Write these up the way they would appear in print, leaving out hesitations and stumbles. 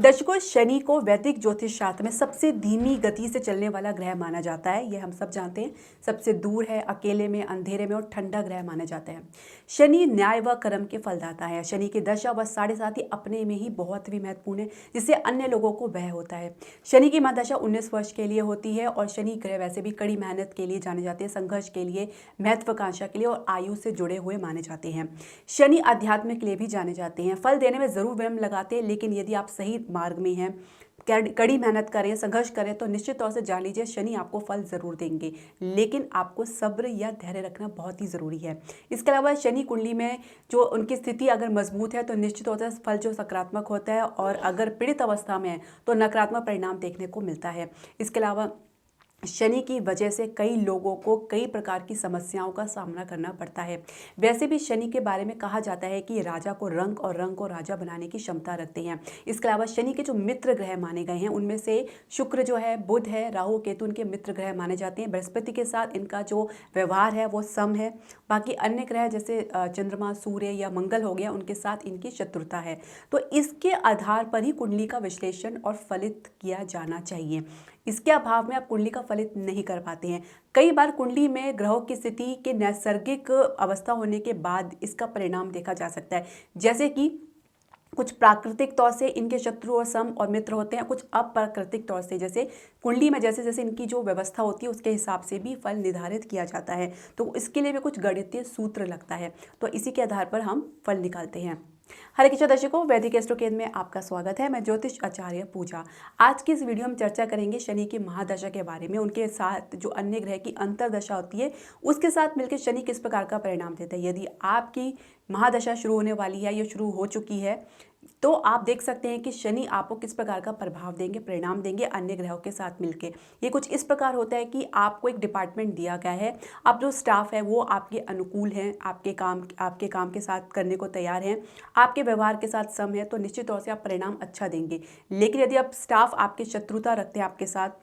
दर्शकों, शनि को वैदिक ज्योतिष शास्त्र में सबसे धीमी गति से चलने वाला ग्रह माना जाता है। ये हम सब जानते हैं। सबसे दूर है, अकेले में, अंधेरे में और ठंडा ग्रह माना जाता है। शनि न्याय व कर्म के फलदाता है। शनि की दशा व साढ़े साथ ही अपने में ही बहुत भी महत्वपूर्ण है, जिससे अन्य लोगों को वह होता है। शनि की महादशा 19 वर्ष के लिए होती है और शनि ग्रह वैसे भी कड़ी मेहनत के लिए जाने जाते हैं, संघर्ष के लिए, महत्वाकांक्षा के लिए और आयु से जुड़े हुए माने जाते हैं। शनि आध्यात्म के लिए भी जाने जाते हैं। फल देने में जरूर विलंब लगाते हैं, लेकिन यदि आप सही मार्ग में हैं, कड़ी मेहनत करें, संघर्ष करें, तो निश्चित तौर से जान लीजिए शनि आपको फल जरूर देंगे। लेकिन आपको सब्र या धैर्य रखना बहुत ही ज़रूरी है। इसके अलावा शनि कुंडली में जो उनकी स्थिति अगर मजबूत है तो निश्चित तौर से फल जो सकारात्मक होता है, और अगर पीड़ित अवस्था में है तो नकारात्मक परिणाम देखने को मिलता है। इसके अलावा शनि की वजह से कई लोगों को कई प्रकार की समस्याओं का सामना करना पड़ता है। वैसे भी शनि के बारे में कहा जाता है कि राजा को रंग और रंग को राजा बनाने की क्षमता रखते हैं। इसके अलावा शनि के जो मित्र ग्रह माने गए हैं उनमें से शुक्र जो है, बुध है, राहु केतु इनके मित्र ग्रह माने जाते हैं। बृहस्पति के साथ इनका जो व्यवहार है वो सम है। बाकी अन्य ग्रह जैसे चंद्रमा, सूर्य या मंगल हो गया, उनके साथ इनकी शत्रुता है। तो इसके आधार पर ही कुंडली का विश्लेषण और फलित किया जाना चाहिए। इसके अभाव में आप कुंडली का फलित नहीं कर पाते हैं। कई बार कुंडली में ग्रहों की स्थिति के नैसर्गिक अवस्था होने के बाद इसका परिणाम देखा जा सकता है। जैसे कि कुछ प्राकृतिक तौर से इनके शत्रु और सम और मित्र होते हैं, कुछ अप्राकृतिक तौर से, जैसे कुंडली में जैसे जैसे इनकी जो व्यवस्था होती है उसके हिसाब से भी फल निर्धारित किया जाता है। तो इसके लिए भी कुछ गणितीय सूत्र लगता है, तो इसी के आधार पर हम फल निकालते हैं। हरे कृष्ण दर्शकों, वैदिक एस्ट्रो केंद्र में आपका स्वागत है। मैं ज्योतिष आचार्य पूजा। आज की इस वीडियो में चर्चा करेंगे शनि की महादशा के बारे में। उनके साथ जो अन्य ग्रह की अंतरदशा होती है उसके साथ मिलकर शनि किस प्रकार का परिणाम देता है। यदि आपकी महादशा शुरू होने वाली है या शुरू हो चुकी है तो आप देख सकते हैं कि शनि आपको किस प्रकार का प्रभाव देंगे, परिणाम देंगे अन्य ग्रहों के साथ मिलके। ये कुछ इस प्रकार होता है कि आपको एक डिपार्टमेंट दिया गया है, अब जो स्टाफ है वो आपके अनुकूल हैं, आपके काम के साथ करने को तैयार हैं, आपके व्यवहार के साथ सम है, तो निश्चित तौर से आप परिणाम अच्छा देंगे। लेकिन यदि आप स्टाफ आपके शत्रुता रखते हैं, आपके साथ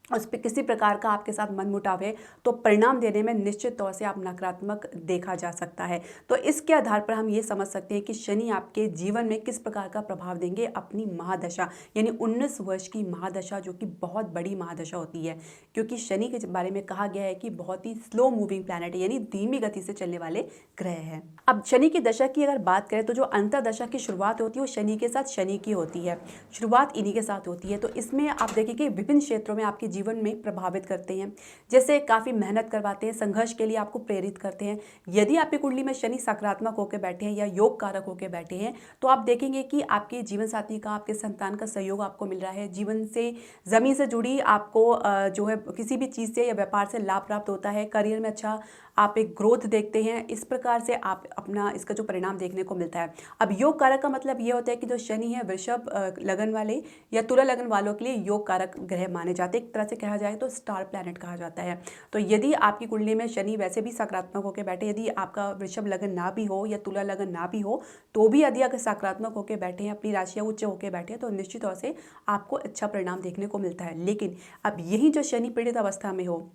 उस पर किसी प्रकार का आपके साथ मनमुटाव है, तो परिणाम देने में निश्चित तौर से आप नकारात्मक देखा जा सकता है। तो इसके आधार पर हम ये समझ सकते हैं कि शनि आपके जीवन में किस प्रकार का प्रभाव देंगे अपनी महादशा, यानी 19 वर्ष की महादशा, जो कि बहुत बड़ी महादशा होती है। क्योंकि शनि के बारे में कहा गया है कि बहुत ही स्लो मूविंग प्लैनेट है, यानी धीमी गति से चलने वाले ग्रह हैं। अब शनि की दशा की अगर बात करें तो जो अंतरदशा की शुरुआत होती है वो शनि के साथ शनि की होती है, शुरुआत इन्हीं के साथ होती है। तो इसमें आप देखिए कि विभिन्न क्षेत्रों में आपके जीवन में प्रभावित करते हैं। जैसे काफ़ी मेहनत करवाते हैं, संघर्ष के लिए आपको प्रेरित करते हैं। यदि आपकी कुंडली में शनि सकारात्मक होकर बैठे हैं या योग कारक होकर बैठे हैं तो आप देखेंगे कि आपके जीवन साथी का, आपके संतान का सहयोग आपको मिल रहा है। जीवन से, जमीन से जुड़ी आपको जो है किसी भी चीज़ से या व्यापार से लाभ प्राप्त होता है। करियर में अच्छा आप एक ग्रोथ देखते हैं। इस प्रकार से आप अपना इसका जो परिणाम देखने को मिलता है। अब योग कारक का मतलब ये होता है कि जो शनि है वृषभ लगन वाले या तुला लगन वालों के लिए योग कारक ग्रह माने जाते हैं। एक तरह से कहा जाए तो स्टार प्लैनेट कहा जाता है। तो यदि आपकी कुंडली में शनि वैसे भी सकारात्मक होकर बैठे, यदि आपका वृषभ लगन ना भी हो या तुला लगन ना भी हो, तो भी यदि अगर सकारात्मक होकर बैठे हैं, अपनी राशियाँ उच्च होकर बैठे हैं, तो निश्चित तौर से आपको अच्छा परिणाम देखने को मिलता है। लेकिन अब यही जो शनि पीड़ित अवस्था में हो,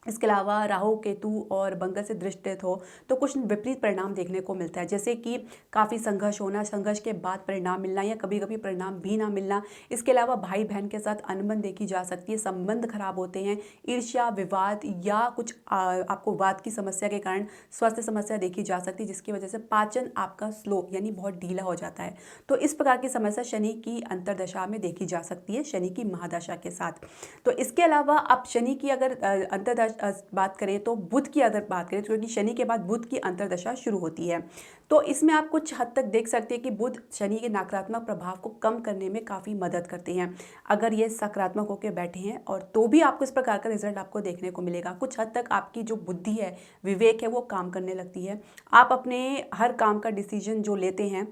इसके अलावा राहु केतु और मंगल से दृष्टित हो, तो कुछ विपरीत परिणाम देखने को मिलता है। जैसे कि काफ़ी संघर्ष होना, संघर्ष के बाद परिणाम मिलना या कभी कभी परिणाम भी ना मिलना। इसके अलावा भाई बहन के साथ अनबन देखी जा सकती है, संबंध खराब होते हैं, ईर्ष्या, विवाद या कुछ आपको वात की समस्या के कारण स्वास्थ्य समस्या देखी जा सकती है, जिसकी वजह से पाचन आपका स्लो यानी बहुत ढीला हो जाता है। तो इस प्रकार की समस्या शनि की अंतरदशा में देखी जा सकती है, शनि की महादशा के साथ। तो इसके अलावा आप शनि की अगर अंतरदशा बात करें तो बुध की अगर बात करें, क्योंकि शनि के बाद बुध की अंतरदशा शुरू होती है, तो इसमें आप कुछ हद तक देख सकते हैं कि बुध शनि के नकारात्मक प्रभाव को कम करने में काफ़ी मदद करते हैं। अगर ये सकारात्मक होकर बैठे हैं और तो भी आपको इस प्रकार का रिजल्ट आपको देखने को मिलेगा। कुछ हद तक आपकी जो बुद्धि है, विवेक है, वो काम करने लगती है। आप अपने हर काम का डिसीजन जो लेते हैं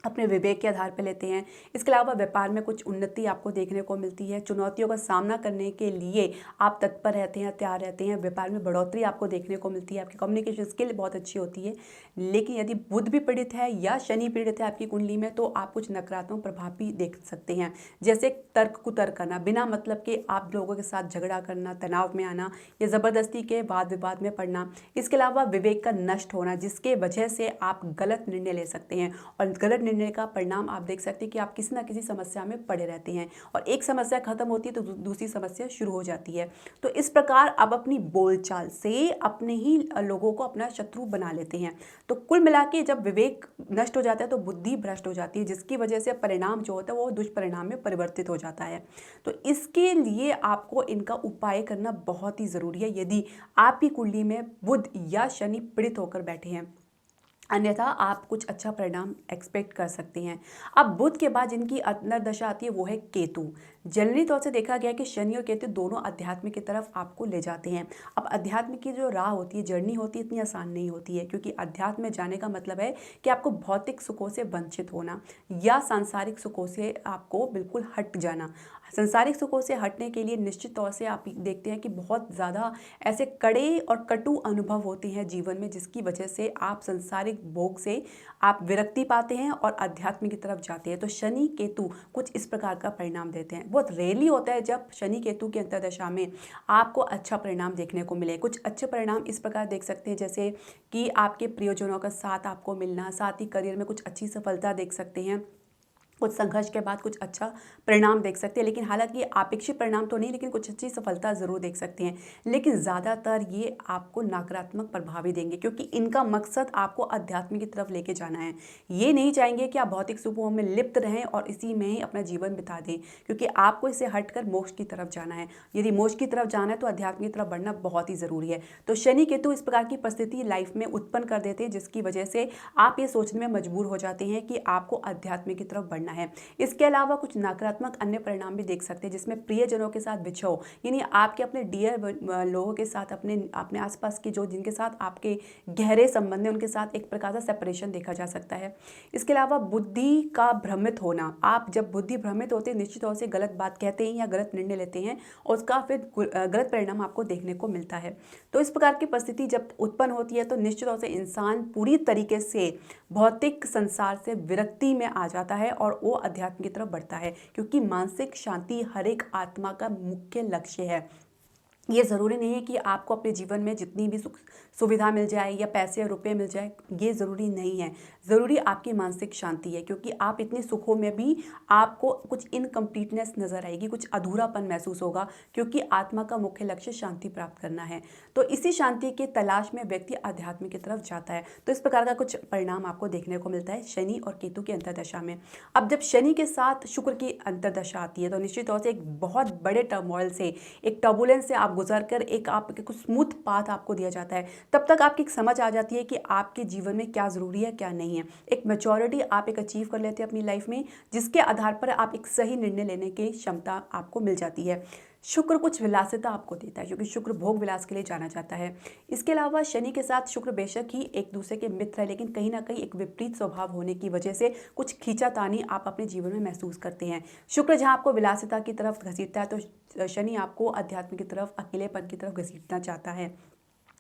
अपने विवेक के आधार पर लेते हैं। इसके अलावा व्यापार में कुछ उन्नति आपको देखने को मिलती है। चुनौतियों का सामना करने के लिए आप तत्पर रहते हैं, तैयार रहते हैं। व्यापार में बढ़ोतरी आपको देखने को मिलती है। आपकी कम्युनिकेशन स्किल बहुत अच्छी होती है। लेकिन यदि बुध भी पीड़ित है या शनि पीड़ित है आपकी कुंडली में, तो आप कुछ नकारात्मक प्रभाव भी देख सकते हैं। जैसे तर्क कुतर्क करना, बिना मतलब के आप लोगों के साथ झगड़ा करना, तनाव में आना या ज़बरदस्ती के वाद विवाद में पड़ना। इसके अलावा विवेक का नष्ट होना, जिसके वजह से आप गलत निर्णय ले सकते हैं और गलत निर्णय निर्णय का परिणाम आप देख सकते हैं कि आप किसी ना किसी समस्या में पड़े रहते हैं और एक समस्या खत्म होती है तो दूसरी समस्या शुरू हो जाती है। तो इस प्रकार आप अपनी बोलचाल से अपने ही लोगों को अपना शत्रु बना लेते हैं। तो कुल मिला के जब विवेक नष्ट हो जाता है तो बुद्धि भ्रष्ट हो जाती है, जिसकी वजह से परिणाम जो होता है वो दुष्परिणाम में परिवर्तित हो जाता है। तो इसके लिए आपको इनका उपाय करना बहुत ही ज़रूरी है यदि आपकी कुंडली में बुध या शनि पीड़ित होकर बैठे हैं, अन्यथा आप कुछ अच्छा परिणाम एक्सपेक्ट कर सकते हैं। अब बुध के बाद जिनकी अंतर्दशा आती है वो है केतु। जनरली तौर से देखा गया है कि शनि और केतु दोनों अध्यात्म की तरफ आपको ले जाते हैं। अब अध्यात्म की जो राह होती है, जर्नी होती है, इतनी आसान नहीं होती है, क्योंकि अध्यात्म में जाने का मतलब है कि आपको भौतिक सुखों से वंचित होना या सांसारिक सुखों से आपको बिल्कुल हट जाना। सांसारिक सुखों से हटने के लिए निश्चित तौर से आप देखते हैं कि बहुत ज़्यादा ऐसे कड़े और कटु अनुभव होते हैं जीवन में, जिसकी वजह से आप सांसारिक भोग से आप विरक्ति पाते हैं और अध्यात्म की तरफ जाते हैं। तो शनि केतु कुछ इस प्रकार का परिणाम देते हैं। बहुत रेयरली होता है जब शनि केतु की अंतर्दशा में आपको अच्छा परिणाम देखने को मिले। कुछ अच्छे परिणाम इस प्रकार देख सकते हैं जैसे कि आपके प्रियजनों का साथ आपको मिलना, साथ ही करियर में कुछ अच्छी सफलता देख सकते हैं, कुछ संघर्ष के बाद कुछ अच्छा परिणाम देख सकते हैं। लेकिन हालांकि अपेक्षित परिणाम तो नहीं, लेकिन कुछ अच्छी सफलता ज़रूर देख सकते हैं। लेकिन ज़्यादातर ये आपको नकारात्मक प्रभाव ही देंगे, क्योंकि इनका मकसद आपको अध्यात्म की तरफ लेके जाना है। ये नहीं चाहेंगे कि आप भौतिक सुखों में लिप्त रहें और इसी में ही अपना जीवन बिता दें, क्योंकि आपको इसे हटकर मोक्ष की तरफ जाना है। यदि मोक्ष की तरफ जाना है तो अध्यात्म की तरफ बढ़ना बहुत ही ज़रूरी है। तो शनि केतु इस प्रकार की परिस्थिति लाइफ में उत्पन्न कर देते हैं, जिसकी वजह से आप ये सोचने में मजबूर हो जाते हैं कि आपको अध्यात्म की तरफ बढ़ना है। इसके अलावा कुछ नकारात्मक अन्य परिणाम भी देख सकते हैं, जिसमें प्रियजनों के साथ बिछो, यानी आपके अपने डियर लोगों के साथ, अपने आसपास के जो जिनके साथ आपके गहरे संबंध हैं उनके साथ एक प्रकार का सेपरेशन देखा जा सकता है। इसके अलावा बुद्धि का भ्रमित होना। आप जब बुद्धि भ्रमित होते हैं निश्चित तौर से गलत बात कहते हैं या गलत निर्णय लेते हैं और उसका फिर गलत परिणाम आपको देखने को मिलता है। तो इस प्रकार की परिस्थिति जब उत्पन्न होती है तो निश्चित तौर से इंसान पूरी तरीके से भौतिक संसार से विरक्ति में आ जाता है और वो अध्यात्म की तरफ बढ़ता है, क्योंकि मानसिक शांति हर एक आत्मा का मुख्य लक्ष्य है। ये ज़रूरी नहीं है कि आपको अपने जीवन में जितनी भी सुविधा मिल जाए या पैसे या रुपए मिल जाए, ये ज़रूरी नहीं है। ज़रूरी आपकी मानसिक शांति है, क्योंकि आप इतने सुखों में भी आपको कुछ इनकम्प्लीटनेस नज़र आएगी, कुछ अधूरापन महसूस होगा, क्योंकि आत्मा का मुख्य लक्ष्य शांति प्राप्त करना है। तो इसी शांति के तलाश में व्यक्ति अध्यात्म की तरफ जाता है। तो इस प्रकार का कुछ परिणाम आपको देखने को मिलता है शनि और केतु की अंतर्दशा में। अब जब शनि के साथ शुक्र की अंतर्दशा आती है तो निश्चित तौर से एक बहुत बड़े टर्मोइल से, एक टर्बुलेंस से आप गुजर कर एक आपके कुछ स्मूथ पाथ आपको दिया जाता है। तब तक आपकी एक समझ आ जाती है कि आपके जीवन में क्या ज़रूरी है क्या नहीं है। एक मैच्योरिटी आप एक अचीव कर लेते हैं अपनी लाइफ में, जिसके आधार पर आप एक सही निर्णय लेने की क्षमता आपको मिल जाती है। शुक्र कुछ विलासिता आपको देता है, क्योंकि शुक्र भोग विलास के लिए जाना जाता है। इसके अलावा शनि के साथ शुक्र बेशक ही एक दूसरे के मित्र है, लेकिन कहीं ना कहीं एक विपरीत स्वभाव होने की वजह से कुछ खींचातानी आप अपने जीवन में महसूस करते हैं। शुक्र जहां आपको विलासिता की तरफ घसीटता है तो शनि आपको अध्यात्म की तरफ, अकेलेपन की तरफ घसीटना चाहता है।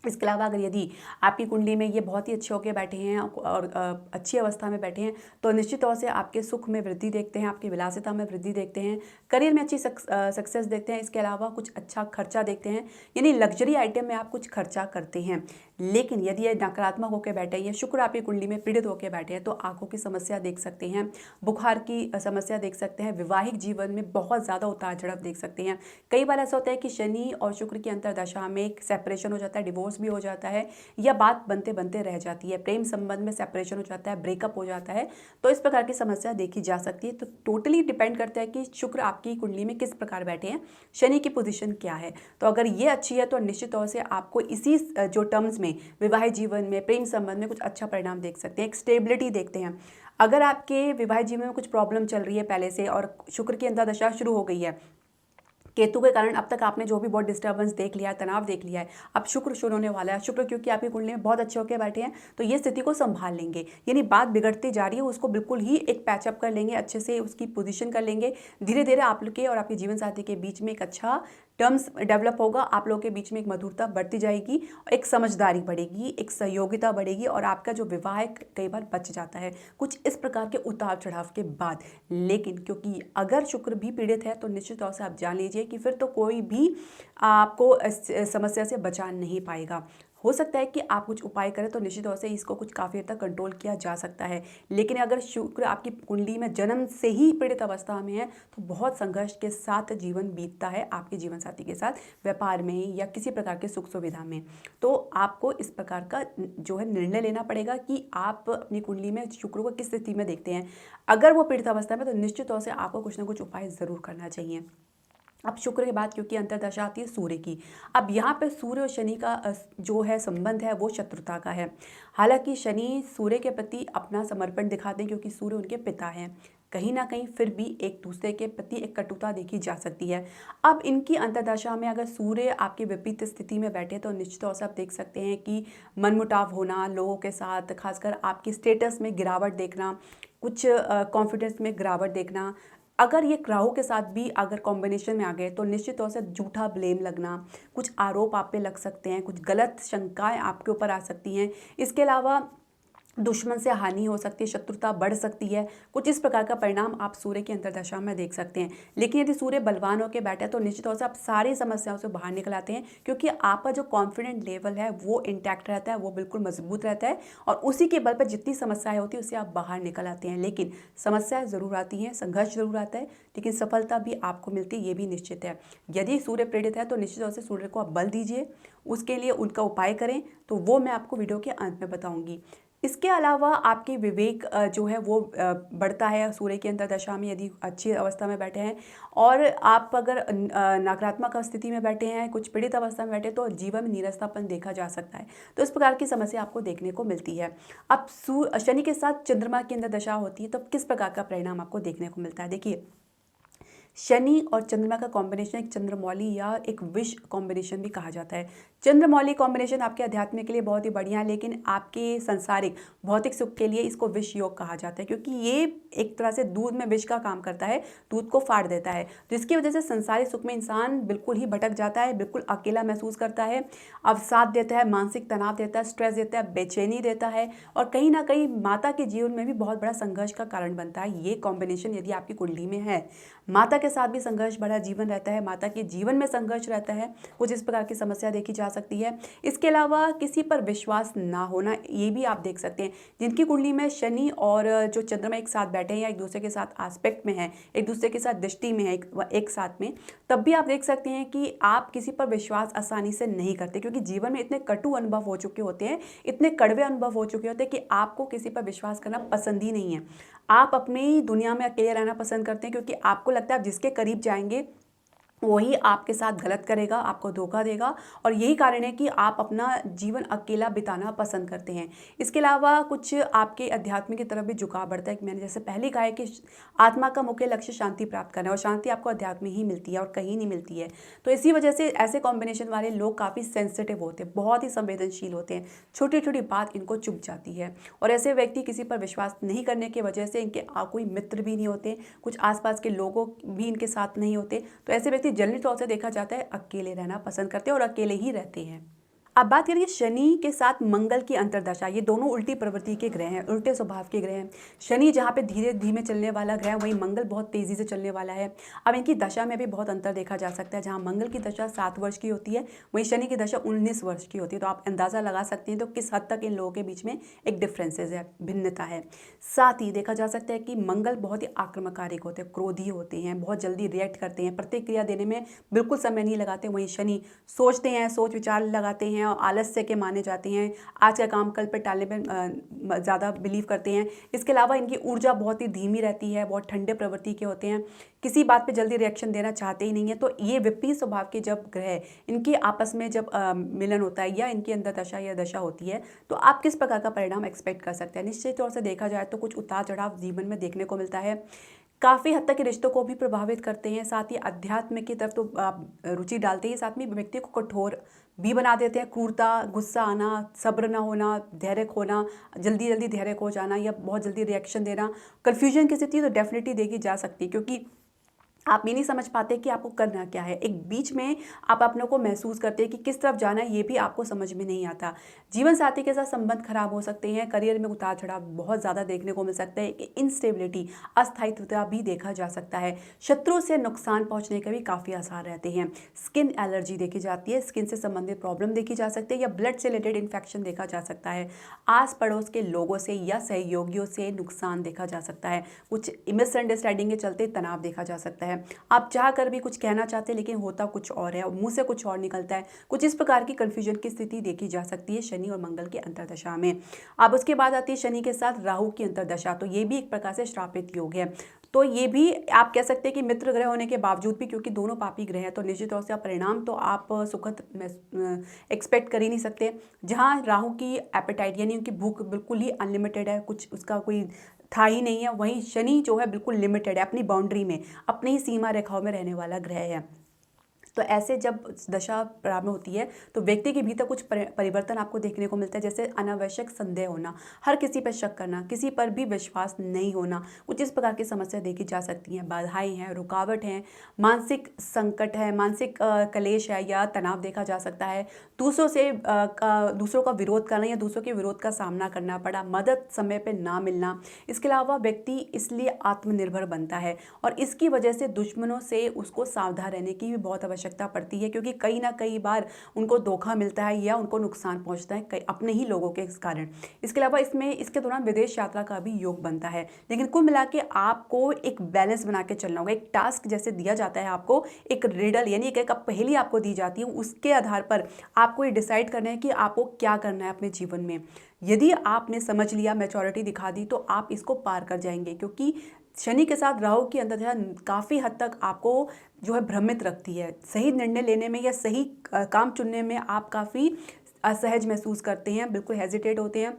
इसके अलावा अगर यदि आपकी कुंडली में ये बहुत ही अच्छे होकर बैठे हैं और अच्छी अवस्था में बैठे हैं तो निश्चित तौर से आपके सुख में वृद्धि देखते हैं, आपकी विलासिता में वृद्धि देखते हैं, करियर में अच्छी सक्सेस देखते हैं। इसके अलावा कुछ अच्छा खर्चा देखते हैं, यानी लग्जरी आइटम में आप कुछ खर्चा करते हैं। लेकिन यदि ये नकारात्मक होकर बैठे हैं या शुक्र आपकी कुंडली में पीड़ित होकर बैठे हैं तो आंखों की समस्या देख सकते हैं, बुखार की समस्या देख सकते हैं, वैवाहिक जीवन में बहुत ज़्यादा उतार चढ़ाव देख सकते हैं। कई बार ऐसा होता है कि शनि और शुक्र की अंतर्दशा में एक सेपरेशन हो जाता है, डिवोर्स भी हो जाता है या बात बनते बनते रह जाती है, प्रेम संबंध में सेपरेशन हो जाता है, ब्रेकअप हो जाता है। तो इस प्रकार की समस्या देखी जा सकती है। तो टोटली डिपेंड करता है कि शुक्र आपकी कुंडली में किस प्रकार बैठे हैं, शनि की पोजीशन क्या है। तो अगर ये अच्छी है तो निश्चित तौर से आपको इसी जो टर्म्स में विवाहित जीवन में, प्रेम संबंध में कुछ अच्छा परिणाम देख सकते हैं, एक स्टेबिलिटी देखते हैं। अगर आपके विवाहित जीवन में कुछ प्रॉब्लम चल रही है पहले से और शुक्र की अंतर्दशा शुरू हो गई है, केतु के कारण अब तक आपने जो भी बहुत डिस्टर्बेंस देख लिया है, तनाव देख लिया है, अब शुक्र शुरू होने वाला है। शुक्र क्योंकि आपकी कुंडली में बहुत अच्छे होकर बैठे हैं तो ये स्थिति को संभाल लेंगे, यानी बात बिगड़ती जा रही है उसको बिल्कुल ही एक पैचअप कर लेंगे, अच्छे से उसकी पोजीशन कर लेंगे। धीरे धीरे आप लोग के और आपके जीवन साथी के बीच में एक अच्छा टर्म्स डेवलप होगा, आप लोगों के बीच में एक मधुरता बढ़ती जाएगी, एक समझदारी बढ़ेगी, एक सहयोगिता बढ़ेगी और आपका जो विवाह है कई बार बच जाता है कुछ इस प्रकार के उतार चढ़ाव के बाद। लेकिन क्योंकि अगर शुक्र भी पीड़ित है तो निश्चित तौर से आप जान लीजिए कि फिर तो कोई भी आपको इस समस्या से बचा नहीं पाएगा। हो सकता है कि आप कुछ उपाय करें तो निश्चित तौर से इसको कुछ काफ़ी हद तक कंट्रोल किया जा सकता है। लेकिन अगर शुक्र आपकी कुंडली में जन्म से ही पीड़ित अवस्था में है तो बहुत संघर्ष के साथ जीवन बीतता है आपके जीवन साथी के साथ, व्यापार में या किसी प्रकार के सुख सुविधा में। तो आपको इस प्रकार का जो है निर्णय लेना पड़ेगा कि आप अपनी कुंडली में शुक्र को किस स्थिति में देखते हैं। अगर वो पीड़ित अवस्था में तो निश्चित तौर से आपको कुछ ना कुछ उपाय ज़रूर करना चाहिए। अब शुक्र के बाद क्योंकि अंतर्दशा आती है सूर्य की, अब यहाँ पे सूर्य और शनि का जो है संबंध है वो शत्रुता का है। हालांकि शनि सूर्य के प्रति अपना समर्पण दिखाते हैं क्योंकि सूर्य उनके पिता हैं, कहीं ना कहीं फिर भी एक दूसरे के प्रति एक कटुता देखी जा सकती है। अब इनकी अंतर्दशा में अगर सूर्य आपके विपरीत स्थिति में बैठे तो निश्चित तौर से आप देख सकते हैं कि मनमुटाव होना लोगों के साथ, खासकर आपकी स्टेटस में गिरावट देखना, कुछ कॉन्फिडेंस में गिरावट देखना। अगर ये राहु के साथ भी अगर कॉम्बिनेशन में आ गए तो निश्चित तौर से झूठा ब्लेम लगना, कुछ आरोप आप पे लग सकते हैं, कुछ गलत शंकाएं आपके ऊपर आ सकती हैं। इसके अलावा दुश्मन से हानि हो सकती है, शत्रुता बढ़ सकती है। कुछ इस प्रकार का परिणाम आप सूर्य की अंतर्दशा में देख सकते हैं। लेकिन यदि सूर्य बलवान होकर बैठा है तो निश्चित तौर से आप सारी समस्याओं से बाहर निकल आते हैं क्योंकि आपका जो कॉन्फिडेंट लेवल है वो इंटैक्ट रहता है, वो बिल्कुल मजबूत रहता है और उसी के बल पर जितनी समस्याएं होती है उससे आप बाहर निकल आते हैं। लेकिन समस्याएं ज़रूर आती हैं, संघर्ष ज़रूर आता है, लेकिन सफलता भी आपको मिलती है, ये भी निश्चित है। यदि सूर्य प्रेरित है तो निश्चित तौर से सूर्य को आप बल दीजिए, उसके लिए उनका उपाय करें, तो वो मैं आपको वीडियो के अंत में बताऊंगी। इसके अलावा आपके विवेक जो है वो बढ़ता है सूर्य की अंतर्दशा में यदि अच्छी अवस्था में बैठे हैं। और आप अगर नकारात्मक स्थिति में बैठे हैं, कुछ पीड़ित अवस्था में बैठे तो जीवन में नीरसतापन देखा जा सकता है। तो इस प्रकार की समस्या आपको देखने को मिलती है। अब शनि के साथ चंद्रमा की अंतर्दशा होती है तो किस प्रकार का परिणाम आपको देखने को मिलता है। देखिए, शनि और चंद्रमा का कॉम्बिनेशन एक चंद्रमौली या एक विष कॉम्बिनेशन भी कहा जाता है। चंद्रमौली कॉम्बिनेशन आपके अध्यात्म के लिए बहुत ही बढ़िया है, लेकिन आपके सांसारिक भौतिक सुख के लिए इसको विष योग कहा जाता है क्योंकि ये एक तरह से दूध में विष का काम करता है, दूध को फाड़ देता है, जिसकी वजह से संसारिक सुख में इंसान बिल्कुल ही भटक जाता है, बिल्कुल अकेला महसूस करता है, अवसाद देता है, मानसिक तनाव देता है, स्ट्रेस देता है, बेचैनी देता है और कहीं ना कहीं माता के जीवन में भी बहुत बड़ा संघर्ष का कारण बनता है। ये कॉम्बिनेशन यदि आपकी कुंडली में है, माता के साथ भी संघर्ष भरा जीवन रहता है, माता के जीवन में संघर्ष रहता है, कुछ इस प्रकार की समस्या देखी जा सकती है। इसके अलावा किसी पर विश्वास ना होना, ये भी आप देख सकते हैं। जिनकी कुंडली में शनि और जो चंद्रमा एक साथ बैठे हैं या एक दूसरे के साथ आस्पेक्ट में है, एक दूसरे के साथ दृष्टि में है एक साथ में, तब भी आप देख सकते हैं कि आप किसी पर विश्वास आसानी से नहीं करते क्योंकि जीवन में इतने कटु अनुभव हो चुके होते हैं, इतने कड़वे अनुभव हो चुके होते हैं कि आपको किसी पर विश्वास करना पसंद ही नहीं है। आप अपनी दुनिया में अकेले रहना पसंद करते हैं क्योंकि आपको लगता है आप जिसके करीब जाएंगे वही आपके साथ गलत करेगा, आपको धोखा देगा और यही कारण है कि आप अपना जीवन अकेला बिताना पसंद करते हैं। इसके अलावा कुछ आपके अध्यात्म की तरफ भी झुकाव बढ़ता है कि मैंने जैसे पहले कहा है कि आत्मा का मुख्य लक्ष्य शांति प्राप्त करना है और शांति आपको अध्यात्म में ही मिलती है और कहीं नहीं मिलती है। तो इसी वजह से ऐसे कॉम्बिनेशन वाले लोग काफ़ी सेंसिटिव होते हैं, बहुत ही संवेदनशील होते हैं, छोटी छोटी बात इनको चुभ जाती है और ऐसे व्यक्ति किसी पर विश्वास नहीं करने की वजह से इनके कोई मित्र भी नहीं होते, कुछ आसपास के लोगों भी इनके साथ नहीं होते। तो ऐसे व्यक्ति जनरली तौर से देखा जाता है अकेले रहना पसंद करते हैं और अकेले ही रहते हैं। अब बात करेंगे शनि के साथ मंगल की अंतर्दशा। ये दोनों उल्टी प्रवृत्ति के ग्रह हैं, उल्टे स्वभाव के ग्रह हैं। शनि जहाँ पे धीरे धीमे चलने वाला ग्रह है, वहीं मंगल बहुत तेज़ी से चलने वाला है। अब इनकी दशा में भी बहुत अंतर देखा जा सकता है। जहाँ मंगल की दशा 7 वर्ष की होती है, वहीं शनि की दशा 19 वर्ष की होती है। तो आप अंदाज़ा लगा सकते हैं तो किस हद तक इन लोगों के बीच में एक डिफरेंसेज है, भिन्नता है। साथ ही देखा जा सकता है कि मंगल बहुत ही आक्रमणकारी होते हैं, क्रोधी होते हैं, बहुत जल्दी रिएक्ट करते हैं, प्रतिक्रिया देने में बिल्कुल समय नहीं लगाते। वहीं शनि सोचते हैं, सोच विचार लगाते हैं और आलस्य के माने जाते हैं, आज का काम कल पे टालने में ज़्यादा बिलीव करते हैं। इसके अलावा इनकी ऊर्जा बहुत ही धीमी रहती है, बहुत ठंडे प्रवृत्ति के होते हैं, किसी बात पे जल्दी रिएक्शन देना चाहते ही नहीं है। तो ये विपरीत स्वभाव के जब ग्रह इनके आपस में जब मिलन होता है या इनकी अंदर दशा या दशा होती है तो आप किस प्रकार का परिणाम एक्सपेक्ट कर सकते हैं। निश्चित तौर से देखा जाए तो कुछ उतार चढ़ाव जीवन में देखने को मिलता है, काफ़ी हद तक रिश्तों को भी प्रभावित करते हैं। साथ ही अध्यात्म की तरफ तो आप रुचि डालते ही, साथ में व्यक्ति को कठोर भी बना देते हैं। क्रूरता, गुस्सा आना, सब्र ना होना, धैर्य खोना, जल्दी जल्दी धैर्य खो जाना या बहुत जल्दी रिएक्शन देना, कन्फ्यूजन की स्थिति तो डेफिनेटली देखी जा सकती है क्योंकि आप ये नहीं समझ पाते कि आपको करना क्या है। एक बीच में आप अपने को महसूस करते हैं कि किस तरफ जाना है, ये भी आपको समझ में नहीं आता। जीवन साथी के साथ संबंध खराब हो सकते हैं, करियर में उतार-चढ़ाव बहुत ज़्यादा देखने को मिल सकता है, इनस्टेबिलिटी, अस्थायित्वता भी देखा जा सकता है। शत्रु से नुकसान पहुँचने के भी काफ़ी आसार रहते हैं। स्किन एलर्जी देखी जाती है, स्किन से संबंधित प्रॉब्लम देखी जा सकती है या ब्लड से रिलेटेड इन्फेक्शन देखा जा सकता है। आस-पड़ोस के लोगों से या सहयोगियों से नुकसान देखा जा सकता है। कुछ मिसअंडरस्टैंडिंग के चलते तनाव देखा जा सकता है। आप चाह कर भी कुछ कहना चाहते हैं लेकिन होता कुछ और है और मुंह से कुछ और निकलता है। कुछ इस प्रकार की कंफ्यूजन की स्थिति देखी जा सकती है शनि और मंगल की अंतर्दशा में। अब उसके बाद आती है शनि के साथ राहु की अंतर्दशा, तो ये भी एक प्रकार से श्रापित योग है। तो ये भी आप कह सकते हैं कि मित्र ग्रह होने के बावजूद भी, क्योंकि दोनों पापी ग्रह हैं, तो निश्चित तौर से परिणाम तो आप सुखद एक्सपेक्ट कर ही नहीं सकते। जहाँ राहु की एपेटाइट यानी उनकी भूख बिल्कुल ही अनलिमिटेड है, कुछ उसका कोई था ही नहीं है, वहीं शनि जो है बिल्कुल लिमिटेड है, अपनी बाउंड्री में, अपनी ही सीमा रेखाओं में रहने वाला ग्रह है। तो ऐसे जब दशा प्रारंभ होती है तो व्यक्ति के भीतर कुछ परिवर्तन आपको देखने को मिलता है, जैसे अनावश्यक संदेह होना, हर किसी पर शक करना, किसी पर भी विश्वास नहीं होना, कुछ इस प्रकार की समस्या देखी जा सकती हैं। बाधाएं हैं, रुकावट हैं, मानसिक संकट है, मानसिक कलेश है या तनाव देखा जा सकता है। दूसरों का विरोध करना या दूसरों के विरोध का सामना करना पड़ा, मदद समय पर ना मिलना। इसके अलावा व्यक्ति इसलिए आत्मनिर्भर बनता है और इसकी वजह से दुश्मनों से उसको सावधान रहने की भी बहुत आवश्यकता पड़ती है, क्योंकि कई ना कई बार उनको धोखा मिलता है या उनको नुकसान पहुंचता है अपने ही लोगों के कारण। इसके अलावा इसके दौरान विदेश यात्रा का भी योग बनता है। लेकिन कुल मिला के आपको एक बैलेंस बना के चलना होगा। एक टास्क जैसे दिया जाता है आपको, एक रिडल यानी एक पहेली आपको दी जाती है, उसके आधार पर आपको ये डिसाइड करना है कि आपको क्या करना है अपने जीवन में। यदि आपने समझ लिया, मैच्योरिटी दिखा दी, तो आप इसको पार कर जाएंगे, क्योंकि शनि के साथ राहु की अंतर्दशा काफ़ी हद तक आपको जो है भ्रमित रखती है। सही निर्णय लेने में या सही काम चुनने में आप काफ़ी असहज महसूस करते हैं, बिल्कुल हेजिटेट होते हैं।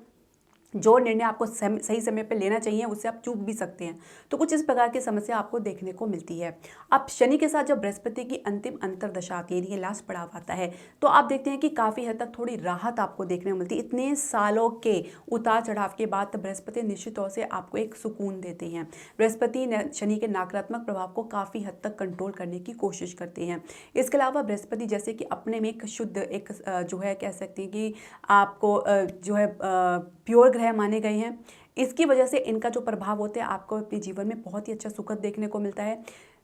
जो निर्णय आपको सही समय पे लेना चाहिए उससे आप चूक भी सकते हैं। तो कुछ इस प्रकार की समस्या आपको देखने को मिलती है। अब शनि के साथ जब बृहस्पति की अंतिम अंतर्दशा आती है, ये लास्ट पड़ाव आता है, तो आप देखते हैं कि काफ़ी हद तक थोड़ी राहत आपको देखने को मिलती है। इतने सालों के उतार चढ़ाव के बाद बृहस्पति निश्चित तौर से आपको एक सुकून देते हैं। बृहस्पति शनि के नकारात्मक प्रभाव को काफ़ी हद तक कंट्रोल करने की कोशिश करते हैं। इसके अलावा बृहस्पति जैसे कि अपने में एक शुद्ध, एक जो है कह सकते हैं कि आपको जो है प्योर ग्रह माने गए हैं। इसकी वजह से इनका जो प्रभाव होता है आपको अपने जीवन में बहुत ही अच्छा सुखद देखने को मिलता है।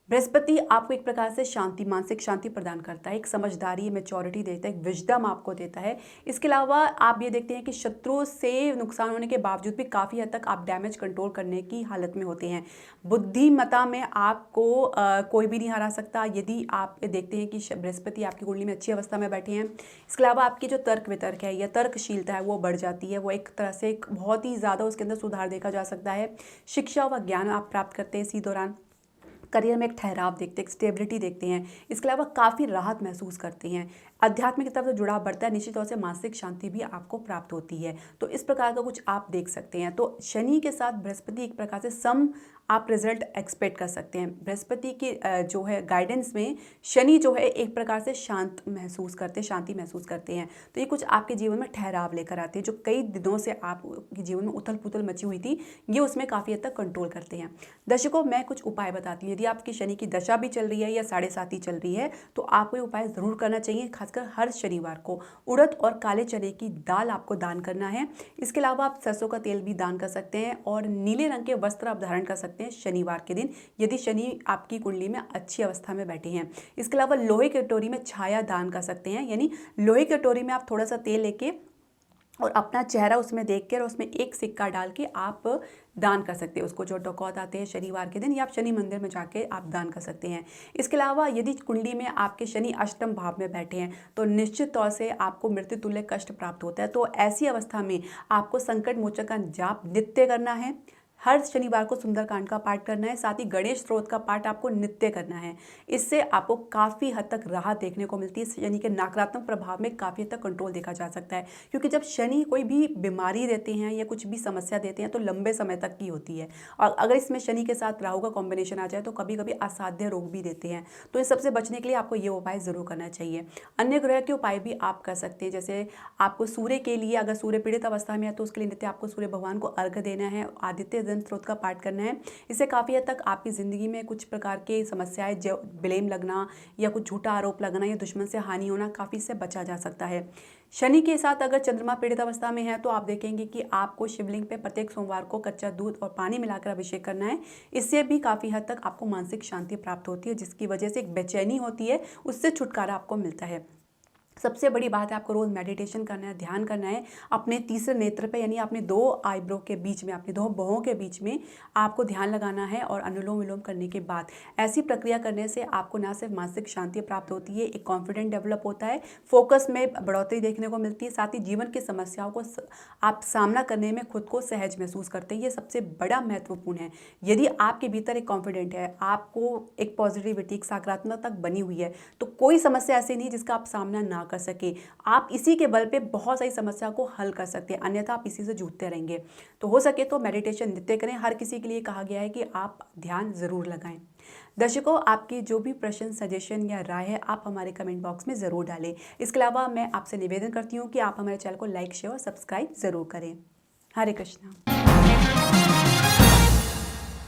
बृहस्पति आपको एक प्रकार से शांति, मानसिक शांति प्रदान करता है, एक समझदारी, मैच्योरिटी देता है, एक विजडम आपको देता है। इसके अलावा आप ये देखते हैं कि शत्रु से नुकसान होने के बावजूद भी काफ़ी हद तक आप डैमेज कंट्रोल करने की हालत में होते हैं। बुद्धिमत्ता में आपको कोई भी नहीं हरा सकता, यदि आप देखते हैं कि बृहस्पति आपकी कुंडली में अच्छी अवस्था में बैठे हैं। इसके अलावा आपकी जो तर्क वितर्क है या तर्कशीलता है वो बढ़ जाती है, वो एक तरह से एक बहुत ही ज़्यादा उसके अंदर सुधार देखा जा सकता है। शिक्षा व ज्ञान आप प्राप्त करते हैं इसी दौरान। करियर में एक ठहराव देखते हैं, एक स्टेबिलिटी देखते हैं। इसके अलावा काफ़ी राहत महसूस करते हैं। आध्यात्मिक तरफ से जुड़ाव बढ़ता है, निश्चित तौर से मानसिक शांति भी आपको प्राप्त होती है। तो इस प्रकार का कुछ आप देख सकते हैं। तो शनि के साथ बृहस्पति एक प्रकार से आप रिजल्ट एक्सपेक्ट कर सकते हैं। बृहस्पति की जो है गाइडेंस में शनि जो है एक प्रकार से शांति महसूस करते हैं। तो ये कुछ आपके जीवन में ठहराव लेकर आते हैं, जो कई दिनों से आपके जीवन में उथल पुथल मची हुई थी, ये उसमें काफ़ी हद तक कंट्रोल करते हैं। दर्शकों, मैं कुछ उपाय बताती हूँ। यदि आपकी शनि की दशा भी चल रही है या 7.5 चल रही है, तो आपको ये उपाय ज़रूर करना चाहिए। खासकर हर शनिवार को उड़द और काले चने की दाल आपको दान करना है। इसके अलावा आप सरसों का तेल भी दान कर सकते हैं और नीले रंग के वस्त्र आप धारण कर सकते हैं शनिवार के दिन, यदि शनि आपकी कुंडली में अच्छी अवस्था में बैठे हैं। इसके अलावा लोहे की कटोरी में छाया दान कर सकते हैं, यानी लोहे की कटोरी में आप थोड़ा सा तेल लेके और अपना चेहरा उसमें देख कर उसमें एक सिक्का डाल के आप दान कर सकते हैं उसको। जो डकौत आते हैं शनिवार के दिन, या आप शनि मंदिर में जाके आप दान कर सकते हैं। इसके अलावा यदि कुंडली में आपके शनि अष्टम भाव में बैठे हैं तो निश्चित तौर से आपको मृत्यु तुल्य कष्ट प्राप्त होता है। तो ऐसी अवस्था में आपको संकट मोचन का जाप नित्य करना है। हर शनिवार को सुंदरकांड का पाठ करना है, साथ ही गणेश स्तोत्र का पाठ आपको नित्य करना है। इससे आपको काफ़ी हद तक राहत देखने को मिलती है। शनि के नकारात्मक प्रभाव में काफ़ी हद तक कंट्रोल देखा जा सकता है, क्योंकि जब शनि कोई भी बीमारी देते हैं या कुछ भी समस्या देते हैं तो लंबे समय तक की होती है, और अगर इसमें शनि के साथ राहु का कॉम्बिनेशन आ जाए तो कभी कभी असाध्य रोग भी देते हैं। तो इन सबसे बचने के लिए आपको ये उपाय ज़रूर करना चाहिए। अन्य ग्रह के उपाय भी आप कर सकते हैं, जैसे आपको सूर्य के लिए, अगर सूर्य पीड़ित अवस्था में है तो उसके लिए नित्य आपको सूर्य भगवान को अर्घ्य देना है। आदित्य हर्षवर्धन स्त्रोत का पाठ करना है। इससे काफ़ी हद तक आपकी ज़िंदगी में कुछ प्रकार की समस्याएं, जो ब्लेम लगना या कुछ झूठा आरोप लगना या दुश्मन से हानि होना, काफ़ी से बचा जा सकता है। शनि के साथ अगर चंद्रमा पीड़ित अवस्था में है तो आप देखेंगे कि आपको शिवलिंग पे प्रत्येक सोमवार को कच्चा दूध और पानी मिलाकर अभिषेक करना है। इससे भी काफ़ी हद तक आपको मानसिक शांति प्राप्त होती है, जिसकी वजह से एक बेचैनी होती है, उससे छुटकारा आपको मिलता है। सबसे बड़ी बात है, आपको रोज़ मेडिटेशन करना है, ध्यान करना है अपने तीसरे नेत्र पे, यानी अपने 2 आईब्रो के बीच में, अपने 2 भौहों के बीच में आपको ध्यान लगाना है। और अनुलोम विलोम करने के बाद ऐसी प्रक्रिया करने से आपको ना सिर्फ मानसिक शांति प्राप्त होती है, एक कॉन्फिडेंट डेवलप होता है, फोकस में बढ़ोतरी देखने को मिलती है, साथ ही जीवन की समस्याओं को आप सामना करने में खुद को सहज महसूस करते हैं। ये सबसे बड़ा महत्वपूर्ण है। यदि आपके भीतर एक कॉन्फिडेंट है, आपको एक पॉजिटिविटी, एक सकारात्मकता बनी हुई है, तो कोई समस्या ऐसी नहीं जिसका आप सामना ना कर सके। आप इसी के बल पे बहुत सारी समस्या को हल कर सकते हैं, अन्यथा आप इसी से जूझते रहेंगे। तो हो सके तो मेडिटेशन नित्य करें। हर किसी के लिए कहा गया है कि आप ध्यान ज़रूर लगाएं। दर्शकों, आपकी जो भी प्रश्न, सजेशन या राय है, आप हमारे कमेंट बॉक्स में ज़रूर डालें। इसके अलावा मैं आपसे निवेदन करती हूँ कि आप हमारे चैनल को लाइक, शेयर और सब्सक्राइब ज़रूर करें। हरे कृष्णा।